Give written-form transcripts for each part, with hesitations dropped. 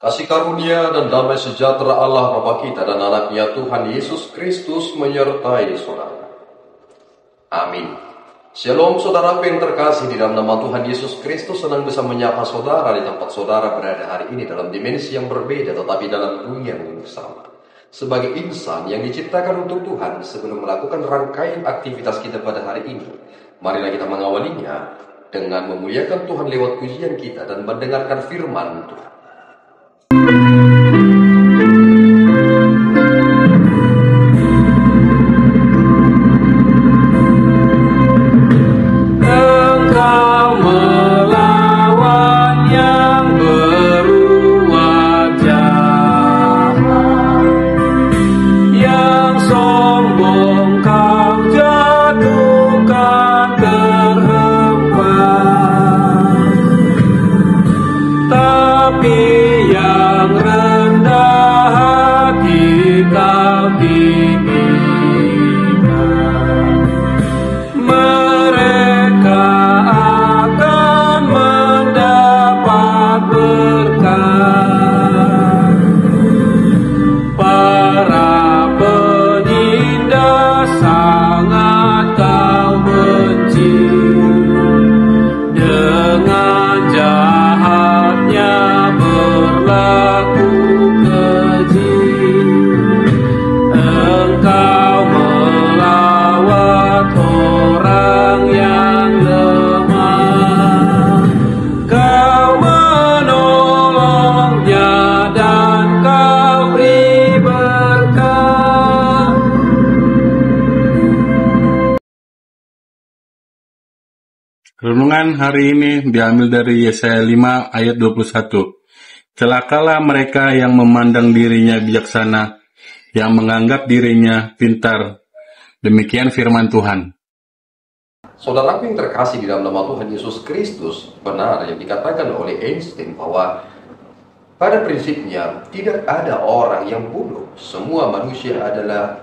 Kasih karunia dan damai sejahtera Allah Bapa kita dan anaknya Tuhan Yesus Kristus menyertai saudara. Amin. Shalom saudaraku yang terkasih, di dalam nama Tuhan Yesus Kristus senang bisa menyapa saudara di tempat saudara berada hari ini dalam dimensi yang berbeda tetapi dalam dunia yang sama. Sebagai insan yang diciptakan untuk Tuhan, sebelum melakukan rangkaian aktivitas kita pada hari ini, marilah kita mengawalinya dengan memuliakan Tuhan lewat pujian kita dan mendengarkan firman Tuhan. Renungan hari ini diambil dari Yesaya 5 ayat 21. Celakalah mereka yang memandang dirinya bijaksana, yang menganggap dirinya pintar. Demikian firman Tuhan. Saudaraku yang terkasih di dalam nama Tuhan Yesus Kristus, benar yang dikatakan oleh Einstein bahwa pada prinsipnya tidak ada orang yang bodoh. Semua manusia adalah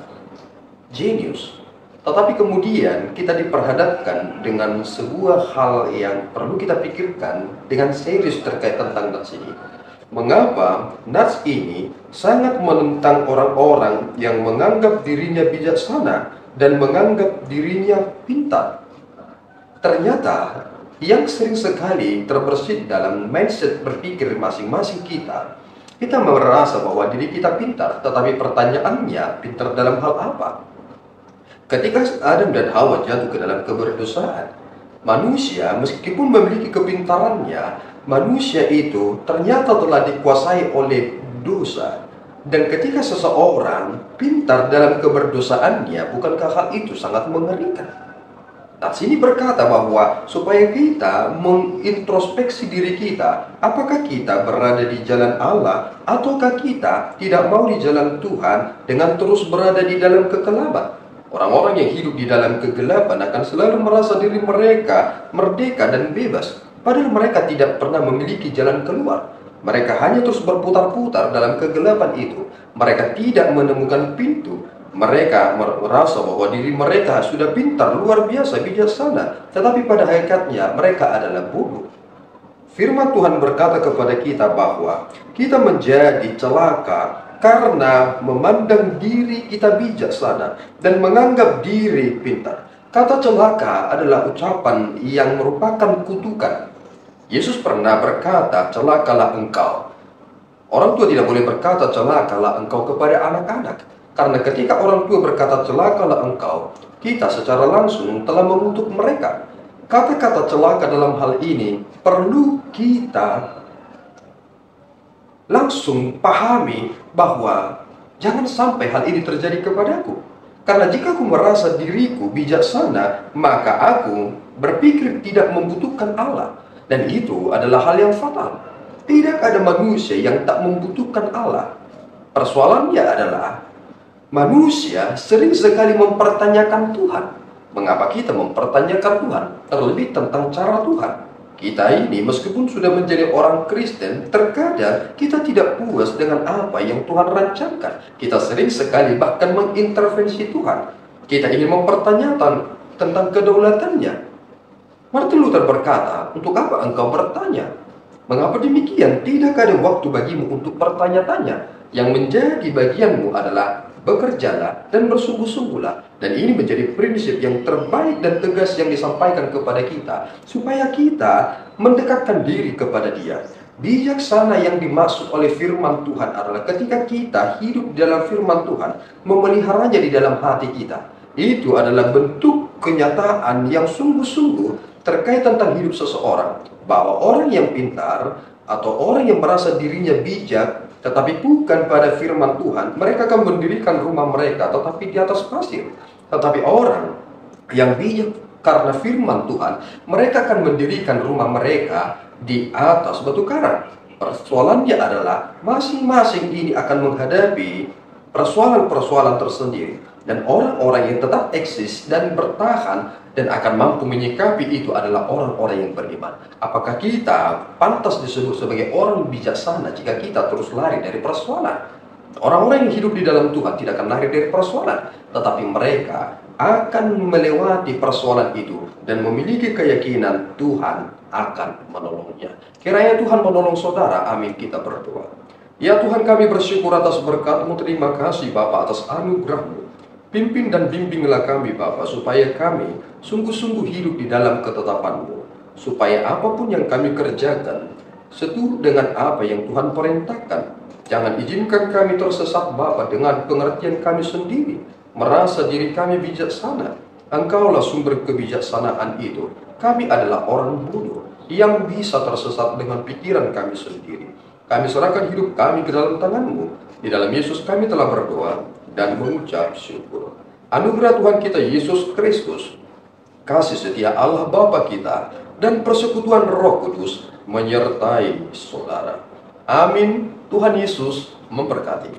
jenius. Tetapi kemudian kita diperhadapkan dengan sebuah hal yang perlu kita pikirkan dengan serius terkait tentang nats ini. Mengapa nats ini sangat menentang orang-orang yang menganggap dirinya bijaksana dan menganggap dirinya pintar? Ternyata yang sering sekali terbersit dalam mindset berpikir masing-masing kita merasa bahwa diri kita pintar, tetapi pertanyaannya pintar dalam hal apa? Ketika Adam dan Hawa jatuh ke dalam keberdosaan, manusia meskipun memiliki kepintarannya, manusia itu ternyata telah dikuasai oleh dosa. Dan ketika seseorang pintar dalam keberdosaannya, bukankah hal itu sangat mengerikan? Nah, sini berkata bahwa supaya kita mengintrospeksi diri kita, apakah kita berada di jalan Allah, ataukah kita tidak mau di jalan Tuhan dengan terus berada di dalam kegelapan? Orang-orang yang hidup di dalam kegelapan akan selalu merasa diri mereka merdeka dan bebas, padahal mereka tidak pernah memiliki jalan keluar. Mereka hanya terus berputar-putar dalam kegelapan itu. Mereka tidak menemukan pintu. Mereka merasa bahwa diri mereka sudah pintar, luar biasa, bijaksana, tetapi pada hakikatnya mereka adalah bodoh. Firman Tuhan berkata kepada kita bahwa kita menjadi celaka karena memandang diri kita bijaksana dan menganggap diri pintar. Kata celaka adalah ucapan yang merupakan kutukan. Yesus pernah berkata, celakalah engkau. Orang tua tidak boleh berkata celakalah engkau kepada anak-anak, karena ketika orang tua berkata celakalah engkau, kita secara langsung telah mengutuk mereka. Kata-kata celaka dalam hal ini perlu kita langsung pahami bahwa jangan sampai hal ini terjadi kepadaku. Karena jika aku merasa diriku bijaksana, maka aku berpikir tidak membutuhkan Allah. Dan itu adalah hal yang fatal. Tidak ada manusia yang tak membutuhkan Allah. Persoalannya adalah manusia sering sekali mempertanyakan Tuhan. Mengapa kita mempertanyakan Tuhan? Terlebih tentang cara Tuhan. Kita ini meskipun sudah menjadi orang Kristen, terkadang kita tidak puas dengan apa yang Tuhan rancangkan. Kita sering sekali bahkan mengintervensi Tuhan. Kita ingin mempertanyakan tentang kedaulatannya. Martin Luther berkata, untuk apa engkau bertanya? Mengapa demikian? Tidak ada waktu bagimu untuk bertanya-tanya. Yang menjadi bagianmu adalah bekerjalah dan bersungguh-sungguhlah. Dan ini menjadi prinsip yang terbaik dan tegas yang disampaikan kepada kita, supaya kita mendekatkan diri kepada Dia. Bijaksana yang dimaksud oleh firman Tuhan adalah ketika kita hidup di dalam firman Tuhan, memeliharanya di dalam hati kita. Itu adalah bentuk kenyataan yang sungguh-sungguh terkait tentang hidup seseorang. Bahwa orang yang pintar atau orang yang merasa dirinya bijak tetapi bukan pada firman Tuhan, mereka akan mendirikan rumah mereka tetapi di atas pasir. Tetapi orang yang bijak karena firman Tuhan, mereka akan mendirikan rumah mereka di atas batu karang. Persoalannya adalah masing-masing ini akan menghadapi persoalan-persoalan tersendiri. Dan orang-orang yang tetap eksis dan bertahan dan akan mampu menyikapi itu adalah orang-orang yang beriman. Apakah kita pantas disebut sebagai orang bijaksana jika kita terus lari dari persoalan? Orang-orang yang hidup di dalam Tuhan tidak akan lari dari persoalan, tetapi mereka akan melewati persoalan itu dan memiliki keyakinan Tuhan akan menolongnya. Kiranya Tuhan menolong saudara. Amin. Kita berdoa. Ya Tuhan, kami bersyukur atas berkat-Mu. Terima kasih Bapa atas anugerah-Mu. Pimpin dan bimbinglah kami Bapa, supaya kami sungguh-sungguh hidup di dalam ketetapan-Mu, supaya apapun yang kami kerjakan seturut dengan apa yang Tuhan perintahkan. Jangan izinkan kami tersesat Bapa dengan pengertian kami sendiri, merasa diri kami bijaksana. Engkaulah sumber kebijaksanaan itu. Kami adalah orang bodoh yang bisa tersesat dengan pikiran kami sendiri. Kami serahkan hidup kami ke dalam tangan-Mu. Di dalam Yesus kami telah berdoa dan mengucap syukur. Anugerah Tuhan kita Yesus Kristus, kasih setia Allah Bapa kita, dan persekutuan Roh Kudus menyertai saudara. Amin. Tuhan Yesus memberkati.